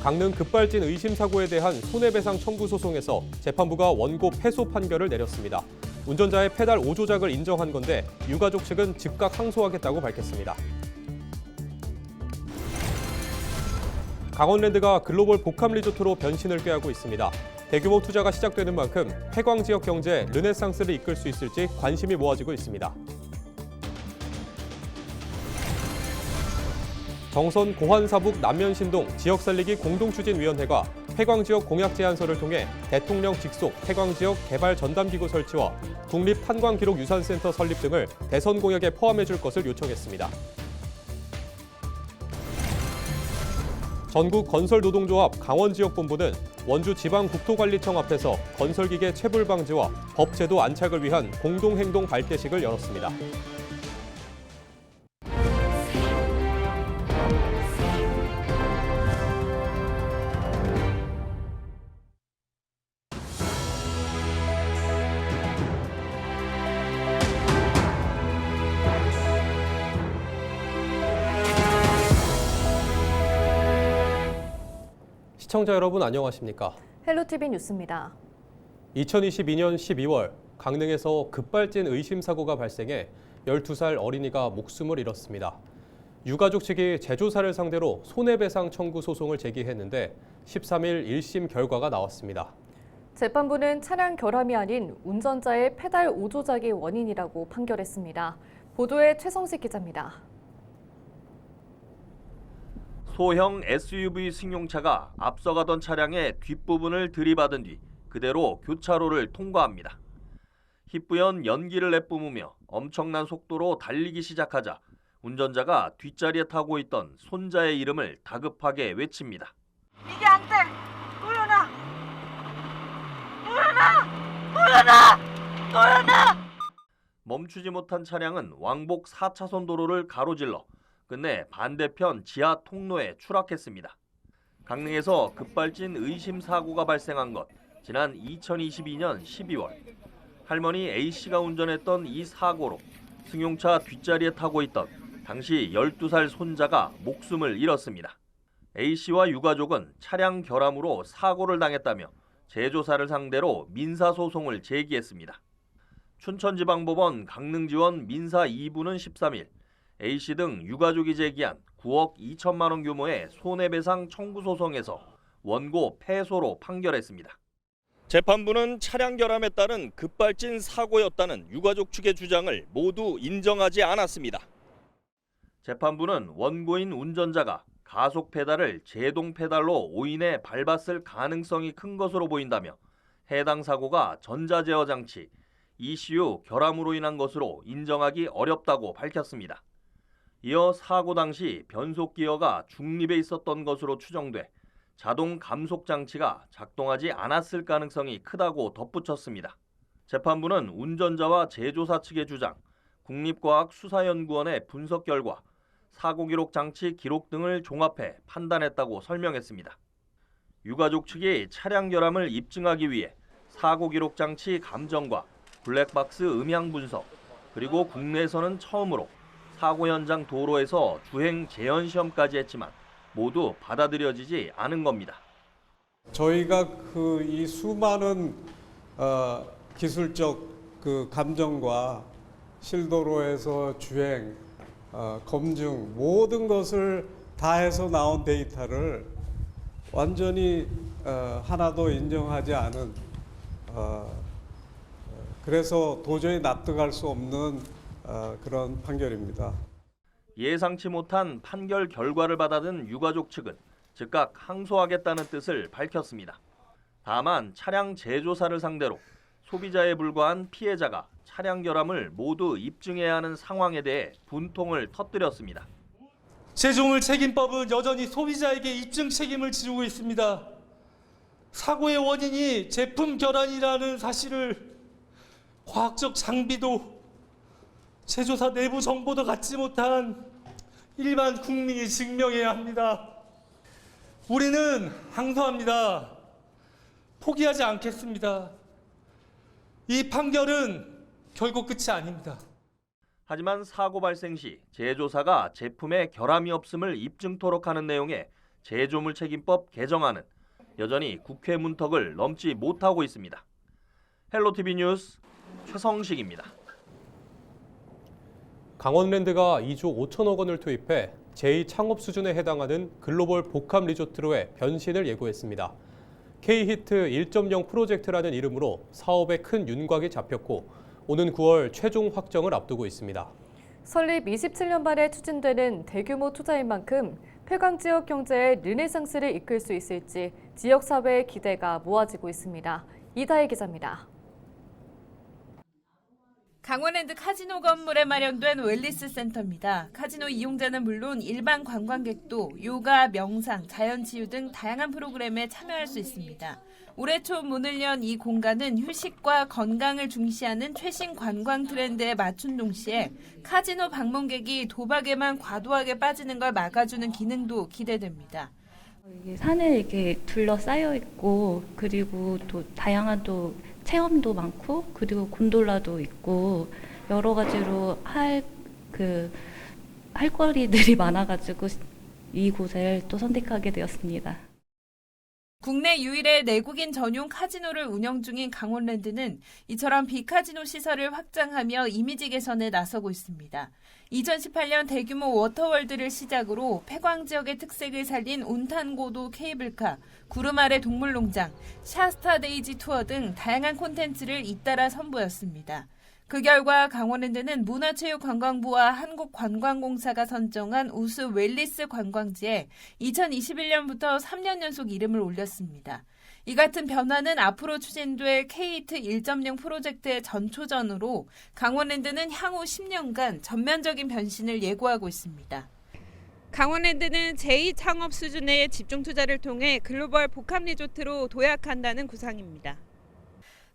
강릉 급발진 의심 사고에 대한 손해배상 청구 소송에서 재판부가 원고 패소 판결을 내렸습니다. 운전자의 페달 5조작을 인정한 건데 유가족 측은 즉각 항소하겠다고 밝혔습니다. 강원랜드가 글로벌 복합 리조트로 변신을 꾀하고 있습니다. 대규모 투자가 시작되는 만큼 해광 지역 경제에 르네상스를 이끌 수 있을지 관심이 모아지고 있습니다. 정선 고환사북 남면신동 지역살리기 공동추진위원회가 해광지역 공약제안서를 통해 대통령 직속 해광지역 개발 전담기구 설치와 국립탄광기록유산센터 설립 등을 대선 공약에 포함해줄 것을 요청했습니다. 전국건설노동조합 강원지역본부는 원주지방국토관리청 앞에서 건설기계 체불 방지와 법제도 안착을 위한 공동행동 발대식을 열었습니다. 시청자 여러분 안녕하십니까? 헬로티비 뉴스입니다. 2022년 12월 강릉에서 급발진 의심 사고가 발생해 12살 어린이가 목숨을 잃었습니다. 유가족 측이 제조사를 상대로 손해배상 청구 소송을 제기했는데 13일 1심 결과가 나왔습니다. 재판부는 차량 결함이 아닌 운전자의 페달 5조작이 원인이라고 판결했습니다. 보도에 최성식 기자입니다. 소형 SUV 승용차가 앞서가던 차량의 뒷부분을 들이받은 뒤 그대로 교차로를 통과합니다. 희뿌연 연기를 내뿜으며 엄청난 속도로 달리기 시작하자 운전자가 뒷자리에 타고 있던 손자의 이름을 다급하게 외칩니다. 이게 안 돼! 도연아! 도연아! 도연아! 도연아! 멈추지 못한 차량은 왕복 4차선 도로를 가로질러 끝내 반대편 지하 통로에 추락했습니다. 강릉에서 급발진 의심 사고가 발생한 것 지난 2022년 12월 할머니 A씨가 운전했던 이 사고로 승용차 뒷자리에 타고 있던 당시 12살 손자가 목숨을 잃었습니다. A씨와 유가족은 차량 결함으로 사고를 당했다며 제조사를 상대로 민사소송을 제기했습니다. 춘천지방법원 강릉지원 민사 2부는 13일 A씨 등 유가족이 제기한 9억 2천만 원 규모의 손해배상 청구 소송에서 원고 패소로 판결했습니다. 재판부는 차량 결함에 따른 급발진 사고였다는 유가족 측의 주장을 모두 인정하지 않았습니다. 재판부는 원고인 운전자가 가속 페달을 제동 페달로 오인해 밟았을 가능성이 큰 것으로 보인다며 해당 사고가 전자제어 장치 ECU 결함으로 인한 것으로 인정하기 어렵다고 밝혔습니다. 이어 사고 당시 변속 기어가 중립에 있었던 것으로 추정돼 자동 감속 장치가 작동하지 않았을 가능성이 크다고 덧붙였습니다. 재판부는 운전자와 제조사 측의 주장, 국립과학수사연구원의 분석 결과, 사고 기록 장치 기록 등을 종합해 판단했다고 설명했습니다. 유가족 측이 차량 결함을 입증하기 위해 사고 기록 장치 감정과 블랙박스 음향 분석, 그리고 국내에서는 처음으로 사고 현장 도로에서 주행 재현 시험까지 했지만 모두 받아들여지지 않은 겁니다. 저희가 이 수많은 기술적 감정과 실도로에서 주행, 검증 모든 것을 다 해서 나온 데이터를 완전히 하나도 인정하지 않은 그래서 도저히 납득할 수 없는 그런 판결입니다. 예상치 못한 판결 결과를 받아든 유가족 측은 즉각 항소하겠다는 뜻을 밝혔습니다. 다만 차량 제조사를 상대로 소비자에 불과한 피해자가 차량 결함을 모두 입증해야 하는 상황에 대해 분통을 터뜨렸습니다. 제조물 책임법은 여전히 소비자에게 입증 책임을 지우고 있습니다. 사고의 원인이 제품 결함이라는 사실을 과학적 장비도 제조사 내부 정보도 갖지 못한 일반 국민이 증명해야 합니다. 우리는 항소합니다. 포기하지 않겠습니다. 이 판결은 결국 끝이 아닙니다. 하지만 사고 발생 시 제조사가 제품에 결함이 없음을 입증토록 하는 내용의 제조물 책임법 개정안은 여전히 국회 문턱을 넘지 못하고 있습니다. 헬로티비 뉴스 최성식입니다. 강원랜드가 2조 5천억 원을 투입해 제2창업 수준에 해당하는 글로벌 복합 리조트로의 변신을 예고했습니다. K-히트 1.0 프로젝트라는 이름으로 사업에 큰 윤곽이 잡혔고 오는 9월 최종 확정을 앞두고 있습니다. 설립 27년 만에 추진되는 대규모 투자인 만큼 폐광 지역 경제의 르네상스를 이끌 수 있을지 지역사회의 기대가 모아지고 있습니다. 이다혜 기자입니다. 강원랜드 카지노 건물에 마련된 웰리스 센터입니다. 카지노 이용자는 물론 일반 관광객도 요가, 명상, 자연치유 등 다양한 프로그램에 참여할 수 있습니다. 올해 초 문을 연 이 공간은 휴식과 건강을 중시하는 최신 관광 트렌드에 맞춘 동시에 카지노 방문객이 도박에만 과도하게 빠지는 걸 막아주는 기능도 기대됩니다. 이게 산에 이렇게 둘러싸여 있고 그리고 또 다양한 또 체험도 많고 그리고 곤돌라도 있고 여러 가지로 할 거리들이 많아가지고 이곳을 또 선택하게 되었습니다. 국내 유일의 내국인 전용 카지노를 운영 중인 강원랜드는 이처럼 비카지노 시설을 확장하며 이미지 개선에 나서고 있습니다. 2018년 대규모 워터월드를 시작으로 폐광 지역의 특색을 살린 온탄고도 케이블카, 구름 아래 동물농장, 샤스타 데이지 투어 등 다양한 콘텐츠를 잇따라 선보였습니다. 그 결과 강원랜드는 문화체육관광부와 한국관광공사가 선정한 우수 웰리스 관광지에 2021년부터 3년 연속 이름을 올렸습니다. 이 같은 변화는 앞으로 추진될 K-히트 1.0 프로젝트의 전초전으로 강원랜드는 향후 10년간 전면적인 변신을 예고하고 있습니다. 강원랜드는 제2창업 수준의 집중 투자를 통해 글로벌 복합 리조트로 도약한다는 구상입니다.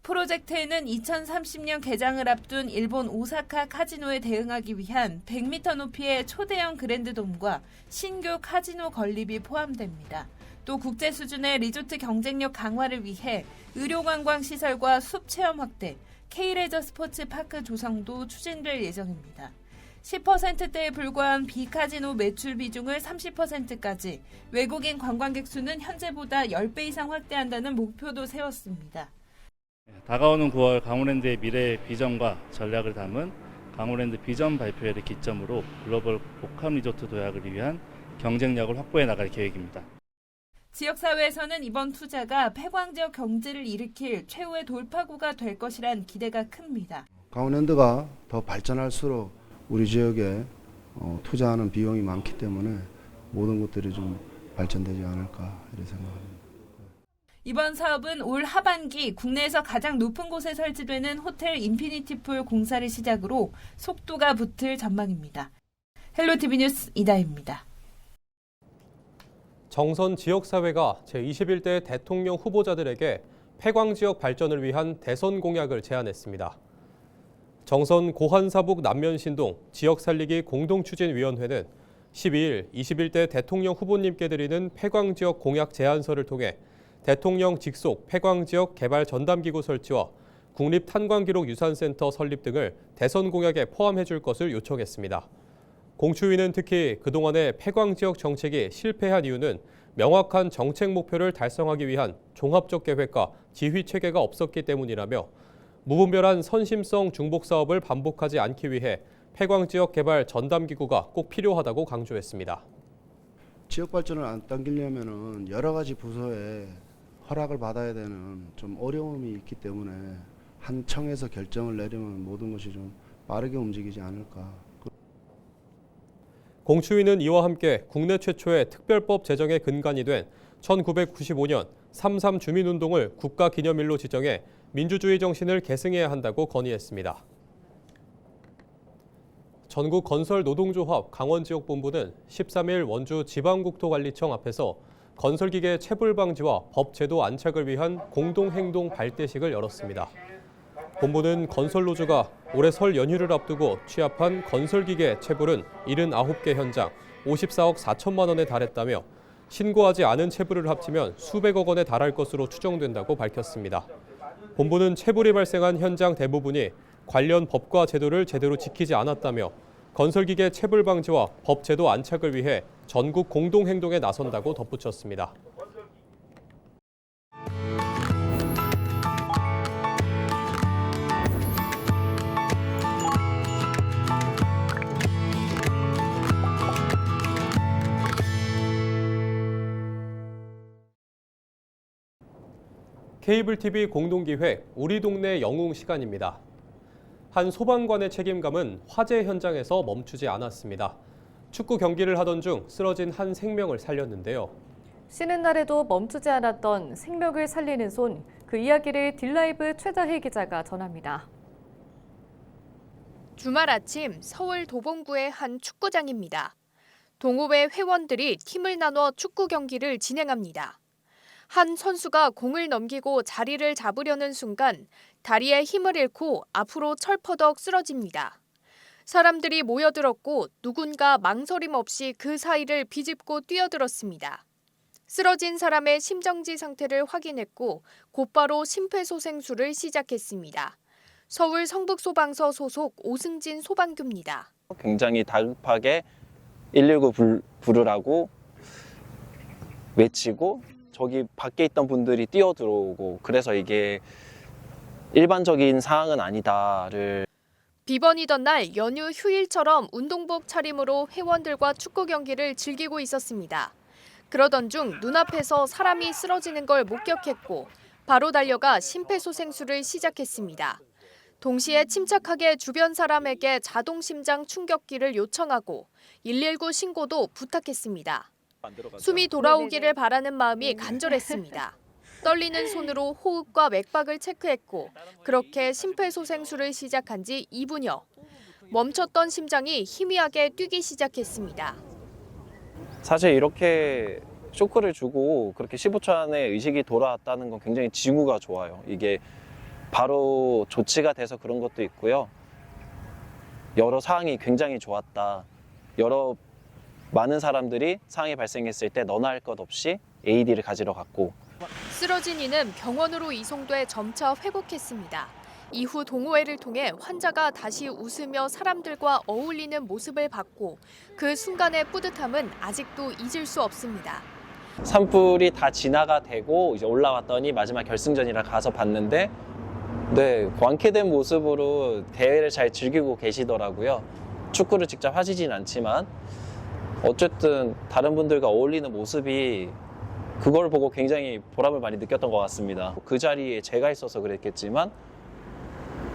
프로젝트에는 2030년 개장을 앞둔 일본 오사카 카지노에 대응하기 위한 100m 높이의 초대형 그랜드돔과 신규 카지노 건립이 포함됩니다. 또 국제 수준의 리조트 경쟁력 강화를 위해 의료관광시설과 숲체험 확대, K레저 스포츠 파크 조성도 추진될 예정입니다. 10%대에 불과한 비카지노 매출 비중을 30%까지, 외국인 관광객 수는 현재보다 10배 이상 확대한다는 목표도 세웠습니다. 다가오는 9월 강원랜드의 미래 비전과 전략을 담은 강원랜드 비전 발표회를 기점으로 글로벌 복합 리조트 도약을 위한 경쟁력을 확보해 나갈 계획입니다. 지역사회에서는 이번 투자가 폐광 지역 경제를 일으킬 최후의 돌파구가 될 것이란 기대가 큽니다. 강원랜드가 더 발전할수록 우리 지역에 투자하는 비용이 많기 때문에 모든 것들이 좀 발전되지 않을까 이렇게 생각합니다. 이번 사업은 올 하반기 국내에서 가장 높은 곳에 설치되는 호텔 인피니티풀 공사를 시작으로 속도가 붙을 전망입니다. 헬로티비 뉴스 이다혜입니다. 정선 지역사회가 제21대 대통령 후보자들에게 폐광 지역 발전을 위한 대선 공약을 제안했습니다. 정선 고한사북 남면신동 지역살리기 공동추진위원회는 12일 21대 대통령 후보님께 드리는 폐광 지역 공약 제안서를 통해 대통령 직속 폐광지역 개발 전담기구 설치와 국립탄광기록유산센터 설립 등을 대선 공약에 포함해 줄 것을 요청했습니다. 공추위는 특히 그동안의 폐광지역 정책이 실패한 이유는 명확한 정책 목표를 달성하기 위한 종합적 계획과 지휘 체계가 없었기 때문이라며 무분별한 선심성 중복 사업을 반복하지 않기 위해 폐광지역 개발 전담기구가 꼭 필요하다고 강조했습니다. 지역 발전을 안 당기려면은 여러 가지 부서에 허락을 받아야 되는 좀 어려움이 있기 때문에 한 청에서 결정을 내리면 모든 것이 좀 빠르게 움직이지 않을까. 공추위는 이와 함께 국내 최초의 특별법 제정의 근간이 된 1995년 3.3 주민운동을 국가기념일로 지정해 민주주의 정신을 계승해야 한다고 건의했습니다. 전국건설노동조합 강원지역본부는 13일 원주 지방국토관리청 앞에서 건설기계 체불 방지와 법제도 안착을 위한 공동행동 발대식을 열었습니다. 본부는 건설노조가 올해 설 연휴를 앞두고 취합한 건설기계 체불은 79개 현장 54억 4천만 원에 달했다며 신고하지 않은 체불을 합치면 수백억 원에 달할 것으로 추정된다고 밝혔습니다. 본부는 체불이 발생한 현장 대부분이 관련 법과 제도를 제대로 지키지 않았다며 건설기계 체불 방지와 법제도 안착을 위해 전국 공동행동에 나선다고 덧붙였습니다. 케이블 TV 공동기획 우리 동네 영웅 시간입니다. 한 소방관의 책임감은 화재 현장에서 멈추지 않았습니다. 축구 경기를 하던 중 쓰러진 한 생명을 살렸는데요. 쉬는 날에도 멈추지 않았던 생명을 살리는 손, 그 이야기를 딜라이브 최다혜 기자가 전합니다. 주말 아침 서울 도봉구의 한 축구장입니다. 동호회 회원들이 팀을 나눠 축구 경기를 진행합니다. 한 선수가 공을 넘기고 자리를 잡으려는 순간 다리에 힘을 잃고 앞으로 철퍼덕 쓰러집니다. 사람들이 모여들었고 누군가 망설임 없이 그 사이를 비집고 뛰어들었습니다. 쓰러진 사람의 심정지 상태를 확인했고 곧바로 심폐소생술을 시작했습니다. 서울 성북소방서 소속 오승진 소방교입니다. 굉장히 다급하게 119 부르라고 외치고 저기 밖에 있던 분들이 뛰어들어오고 그래서 이게 일반적인 상황은 아니다를. 비번이던 날 연휴 휴일처럼 운동복 차림으로 회원들과 축구 경기를 즐기고 있었습니다. 그러던 중 눈앞에서 사람이 쓰러지는 걸 목격했고 바로 달려가 심폐소생술을 시작했습니다. 동시에 침착하게 주변 사람에게 자동심장 충격기를 요청하고 119 신고도 부탁했습니다. 숨이 돌아오기를 바라는 마음이 간절했습니다. 떨리는 손으로 호흡과 맥박을 체크했고 그렇게 심폐소생술을 시작한 지 2분여. 멈췄던 심장이 희미하게 뛰기 시작했습니다. 사실 이렇게 쇼크를 주고 그렇게 15초 안에 의식이 돌아왔다는 건 굉장히 징후가 좋아요. 이게 바로 조치가 돼서 그런 것도 있고요. 여러 상황이 굉장히 좋았다. 많은 사람들이 상황이 발생했을 때 너나 할 것 없이 AED를 가지러 갔고. 쓰러진 이는 병원으로 이송돼 점차 회복했습니다. 이후 동호회를 통해 환자가 다시 웃으며 사람들과 어울리는 모습을 봤고 그 순간의 뿌듯함은 아직도 잊을 수 없습니다. 산불이 다 진화가 되고 이제 올라왔더니 마지막 결승전이라 가서 봤는데 완쾌된 모습으로 대회를 잘 즐기고 계시더라고요. 축구를 직접 하시진 않지만 어쨌든 다른 분들과 어울리는 모습이 그걸 보고 굉장히 보람을 많이 느꼈던 것 같습니다. 그 자리에 제가 있어서 그랬겠지만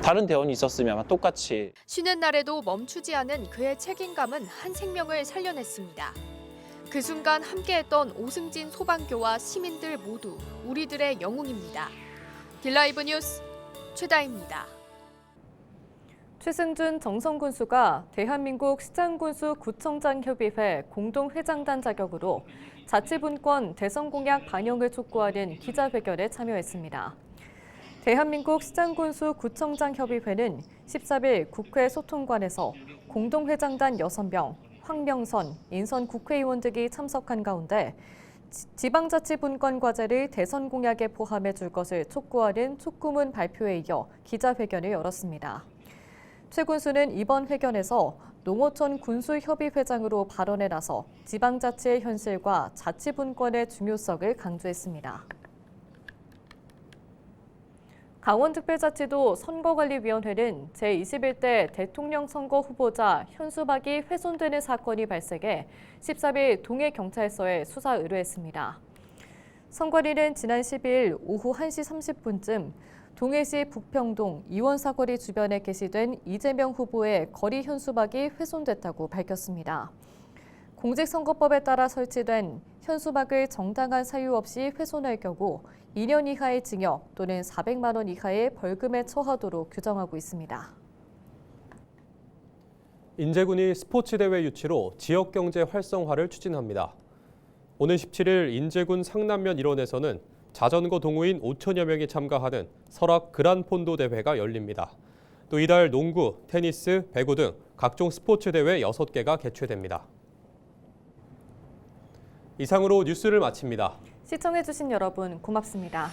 다른 대원이 있었으면 아마 똑같이. 쉬는 날에도 멈추지 않은 그의 책임감은 한 생명을 살려냈습니다. 그 순간 함께했던 오승진 소방교와 시민들 모두 우리들의 영웅입니다. 딜라이브 뉴스 최다혜입니다. 최승준 정성군수가 대한민국 시장군수구청장협의회 공동회장단 자격으로 자치분권 대선공약 반영을 촉구하는 기자회견에 참여했습니다. 대한민국 시장군수구청장협의회는 13일 국회 소통관에서 공동회장단 6명, 황명선, 인선 국회의원 등이 참석한 가운데 지방자치분권 과제를 대선 공약에 포함해 줄 것을 촉구하는 촉구문 발표에 이어 기자회견을 열었습니다. 최 군수는 이번 회견에서 농어촌 군수협의회장으로 발언에 나서 지방자치의 현실과 자치분권의 중요성을 강조했습니다. 강원특별자치도 선거관리위원회는 제21대 대통령 선거 후보자 현수막이 훼손되는 사건이 발생해 13일 동해경찰서에 수사 의뢰했습니다. 선관위는 지난 12일 오후 1시 30분쯤 동해시 북평동 이원사거리 주변에 게시된 이재명 후보의 거리 현수막이 훼손됐다고 밝혔습니다. 공직선거법에 따라 설치된 현수막을 정당한 사유 없이 훼손할 경우 2년 이하의 징역 또는 400만 원 이하의 벌금에 처하도록 규정하고 있습니다. 인제군이 스포츠대회 유치로 지역경제 활성화를 추진합니다. 오는 17일 인제군 상남면 일원에서는 자전거 동호인 5천여 명이 참가하는 설악 그란폰도 대회가 열립니다. 또 이달 농구, 테니스, 배구 등 각종 스포츠 대회 6개가 개최됩니다. 이상으로 뉴스를 마칩니다. 시청해주신 여러분 고맙습니다.